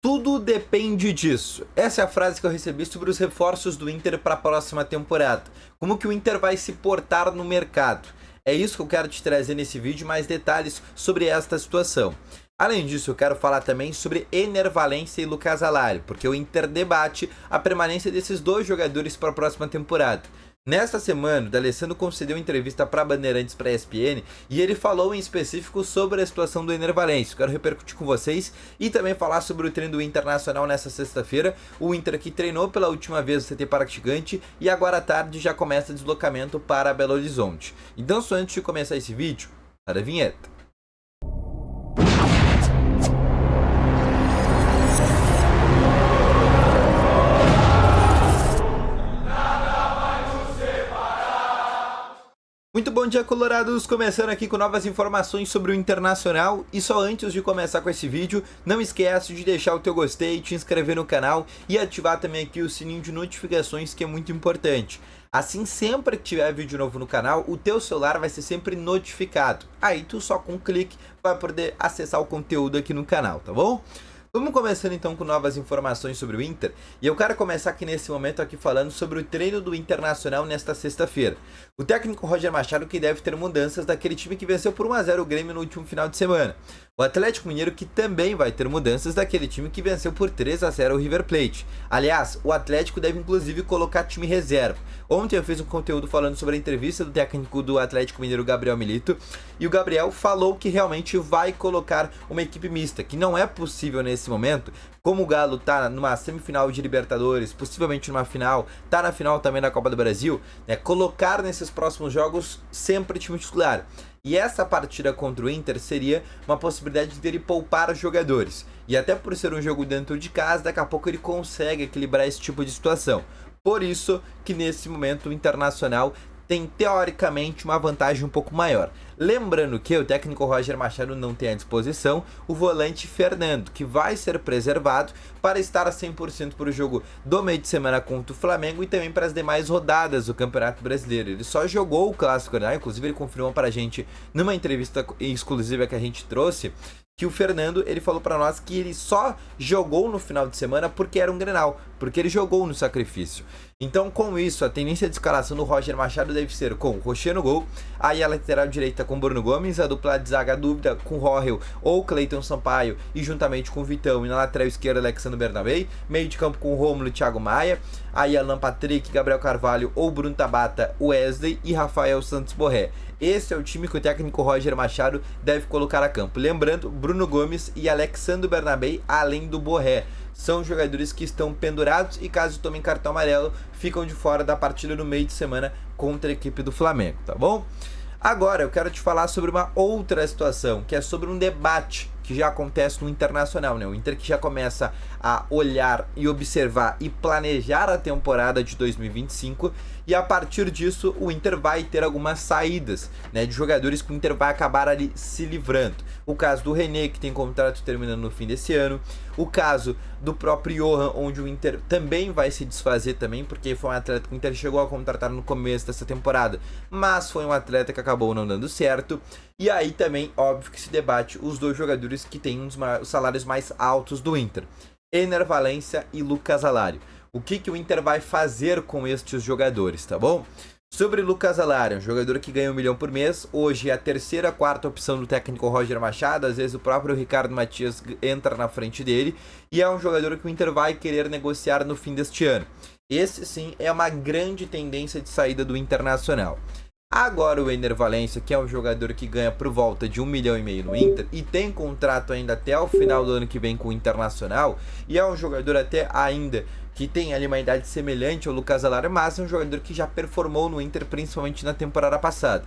Tudo depende disso. Essa é a frase que eu recebi sobre os reforços do Inter para a próxima temporada. Como que o Inter vai se portar no mercado? É isso que eu quero te trazer nesse vídeo, mais detalhes sobre esta situação. Além disso, eu quero falar também sobre Ener Valencia e Lucas Alario, porque o Inter debate a permanência desses dois jogadores para a próxima temporada. Nesta semana, o D'Alessandro concedeu entrevista para Bandeirantes para a ESPN e ele falou em específico sobre a situação do Ener Valencia. Quero repercutir com vocês e também falar sobre o treino do Internacional nesta sexta-feira. O Inter que treinou pela última vez no CT Parque Gigante e agora à tarde já começa o deslocamento para Belo Horizonte. Então, só antes de começar esse vídeo, para a vinheta. Muito bom dia, colorados! Começando aqui com novas informações sobre o Internacional. E só antes de começar com esse vídeo, não esquece de deixar o teu gostei, te inscrever no canal e ativar também aqui o sininho de notificações, que é muito importante. Assim, sempre que tiver vídeo novo no canal, o teu celular vai ser sempre notificado. Aí tu só com um clique vai poder acessar o conteúdo aqui no canal, tá bom? Vamos começando então com novas informações sobre o Inter, e eu quero começar aqui nesse momento aqui falando sobre o treino do Internacional nesta sexta-feira. O técnico Roger Machado que deve ter mudanças daquele time que venceu por 1-0 o Grêmio no último final de semana. O Atlético Mineiro que também vai ter mudanças daquele time que venceu por 3-0 o River Plate. Aliás, o Atlético deve inclusive colocar time reserva. Ontem eu fiz um conteúdo falando sobre a entrevista do técnico do Atlético Mineiro, Gabriel Milito, e o Gabriel falou que realmente vai colocar uma equipe mista, que não é possível nesse momento, como o Galo tá numa semifinal de Libertadores, possivelmente numa final, tá na final também da Copa do Brasil, né, colocar nesses próximos jogos sempre time titular. E essa partida contra o Inter seria uma possibilidade de ele poupar jogadores. E até por ser um jogo dentro de casa, daqui a pouco ele consegue equilibrar esse tipo de situação. Por isso que nesse momento o Internacional tem teoricamente uma vantagem um pouco maior. Lembrando que o técnico Roger Machado não tem à disposição o volante Fernando, que vai ser preservado para estar a 100% para o jogo do meio de semana contra o Flamengo e também para as demais rodadas do Campeonato Brasileiro. Ele só jogou o Clássico, né? Inclusive ele confirmou para a gente numa entrevista exclusiva que a gente trouxe, que o Fernando, ele falou para nós que ele só jogou no final de semana porque era um Grenal, porque ele jogou no sacrifício. Então, com isso, a tendência de escalação do Roger Machado deve ser com o Rocher no gol, aí a lateral direita com Bruno Gomes, a dupla de zaga dúvida com Rohel ou Cleiton Sampaio e juntamente com o Vitão, e na lateral esquerda Alexandre Bernabei, meio de campo com Rômulo e Thiago Maia, aí Alan Patrick, Gabriel Carvalho ou Bruno Tabata, Wesley e Rafael Santos Borré. Esse é o time que o técnico Roger Machado deve colocar a campo. Lembrando, Bruno Gomes e Alexandre Bernabei, além do Borré. São jogadores que estão pendurados e, caso tomem cartão amarelo, ficam de fora da partida no meio de semana contra a equipe do Flamengo, tá bom? Agora eu quero te falar sobre uma outra situação, que é sobre um debate que já acontece no Internacional, né? O Inter que já começa a olhar e observar e planejar a temporada de 2025, e a partir disso o Inter vai ter algumas saídas, né, de jogadores que o Inter vai acabar ali se livrando. O caso do René, que tem contrato terminando no fim desse ano, o caso do próprio Johan, onde o Inter também vai se desfazer também, porque foi um atleta que o Inter chegou a contratar no começo dessa temporada, mas foi um atleta que acabou não dando certo. E aí também, óbvio que se debate os dois jogadores que têm os salários mais altos do Inter, Ener Valencia e Lucas Alario. O que o Inter vai fazer com estes jogadores, tá bom? Sobre Lucas Alario, um jogador que ganha 1 milhão por mês, hoje é a terceira, quarta opção do técnico Roger Machado, às vezes o próprio Ricardo Matias entra na frente dele, e é um jogador que o Inter vai querer negociar no fim deste ano. Esse sim é uma grande tendência de saída do Internacional. Agora o Ener Valencia, que é um jogador que ganha por volta de 1,5 milhão no Inter e tem contrato ainda até o final do ano que vem com o Internacional, e é um jogador até ainda que tem ali uma idade semelhante ao Lucas Alario, mas é um jogador que já performou no Inter, principalmente na temporada passada.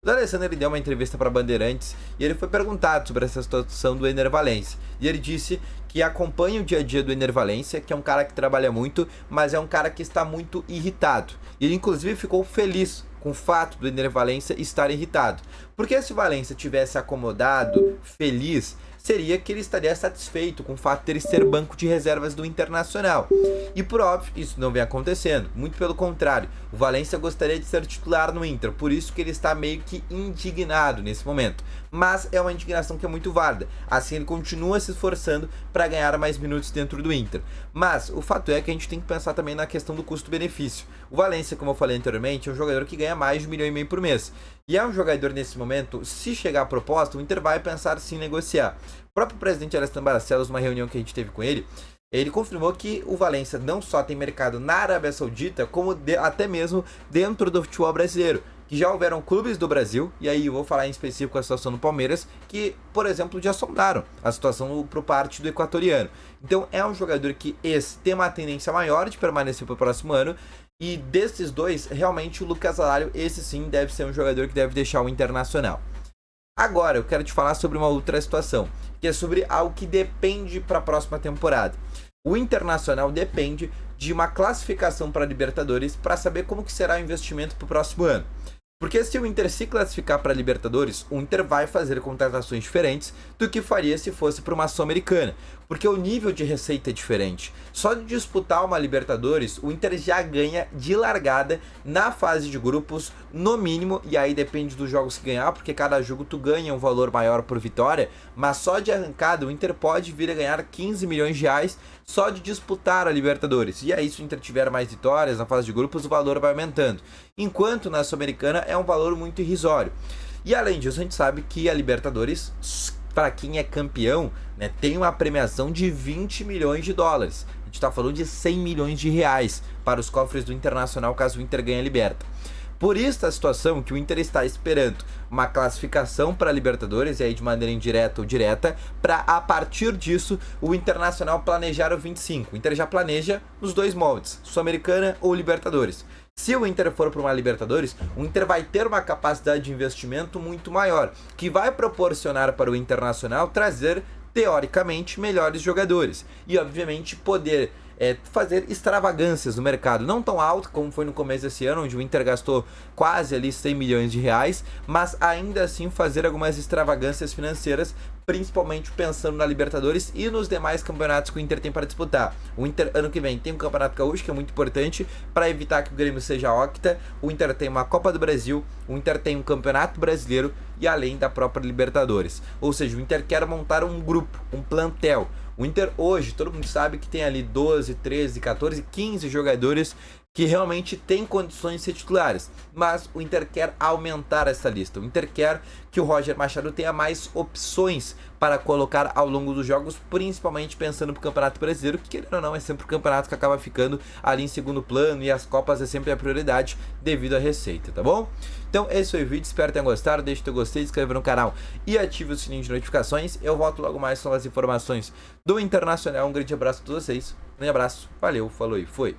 O D'Alessandro, ele deu uma entrevista para Bandeirantes e ele foi perguntado sobre essa situação do Ener Valencia, e ele disse que acompanha o dia a dia do Ener Valencia, que é um cara que trabalha muito, mas é um cara que está muito irritado. E ele inclusive ficou feliz com o fato do Ener Valencia estar irritado, porque se o Valencia tivesse acomodado, feliz, seria que ele estaria satisfeito com o fato de ele ser banco de reservas do Internacional. E por óbvio, isso não vem acontecendo, muito pelo contrário, o Valencia gostaria de ser titular no Inter, por isso que ele está meio que indignado nesse momento. Mas é uma indignação que é muito válida, assim ele continua se esforçando para ganhar mais minutos dentro do Inter. Mas o fato é que a gente tem que pensar também na questão do custo-benefício. O Valencia, como eu falei anteriormente, é um jogador que ganha mais de 1,5 milhão por mês. E é um jogador nesse momento, se chegar a proposta, o Inter vai pensar sim em negociar. O próprio presidente Alessandro Barcelos, numa reunião que a gente teve com ele confirmou que o Valencia não só tem mercado na Arábia Saudita, como até mesmo dentro do futebol brasileiro. Que já houveram clubes do Brasil, e aí eu vou falar em específico a situação do Palmeiras, que, por exemplo, já sondaram a situação por parte do equatoriano. Então é um jogador que tem uma tendência maior de permanecer para o próximo ano, e desses dois, realmente o Lucas Alário, esse sim, deve ser um jogador que deve deixar o Internacional. Agora, eu quero te falar sobre uma outra situação, que é sobre algo que depende para a próxima temporada. O Internacional depende de uma classificação para a Libertadores para saber como que será o investimento para o próximo ano. Porque se o Inter se classificar para a Libertadores, o Inter vai fazer contratações diferentes do que faria se fosse para uma Sul-Americana. Porque o nível de receita é diferente. Só de disputar uma Libertadores, o Inter já ganha de largada na fase de grupos, no mínimo, e aí depende dos jogos que ganhar, porque cada jogo tu ganha um valor maior por vitória, mas só de arrancada o Inter pode vir a ganhar 15 milhões de reais só de disputar a Libertadores. E aí se o Inter tiver mais vitórias na fase de grupos, o valor vai aumentando. Enquanto na Sul-Americana é um valor muito irrisório. E além disso, a gente sabe que a Libertadores, para quem é campeão, né, tem uma premiação de 20 milhões de dólares. A gente está falando de 100 milhões de reais para os cofres do Internacional caso o Inter ganhe a Liberta. Por isso a situação que o Inter está esperando uma classificação para a Libertadores, e aí de maneira indireta ou direta, para a partir disso o Internacional planejar o 25. O Inter já planeja nos dois moldes, Sul-Americana ou Libertadores. Se o Inter for para uma Libertadores, o Inter vai ter uma capacidade de investimento muito maior, que vai proporcionar para o Internacional trazer, teoricamente, melhores jogadores. E, obviamente, poder fazer extravagâncias no mercado, não tão alto como foi no começo desse ano, onde o Inter gastou quase ali 100 milhões de reais, mas ainda assim fazer algumas extravagâncias financeiras, principalmente pensando na Libertadores e nos demais campeonatos que o Inter tem para disputar. O Inter ano que vem tem um Campeonato Gaúcho, que é muito importante para evitar que o Grêmio seja octa. O Inter tem uma Copa do Brasil, o Inter tem um Campeonato Brasileiro e além da própria Libertadores. Ou seja, o Inter quer montar um grupo, um plantel. O Inter hoje, todo mundo sabe que tem ali 12, 13, 14, 15 jogadores que realmente têm condições de ser titulares, mas o Inter quer aumentar essa lista. O Inter quer que o Roger Machado tenha mais opções para colocar ao longo dos jogos, principalmente pensando no Campeonato Brasileiro, que querendo ou não é sempre o campeonato que acaba ficando ali em segundo plano, e as Copas é sempre a prioridade devido à receita, tá bom? Então esse foi o vídeo, espero que tenham gostado, deixe teu gostei, se inscreva no canal e ative o sininho de notificações. Eu volto logo mais com as informações do Internacional. Um grande abraço a todos vocês, um grande abraço, valeu, falou e foi!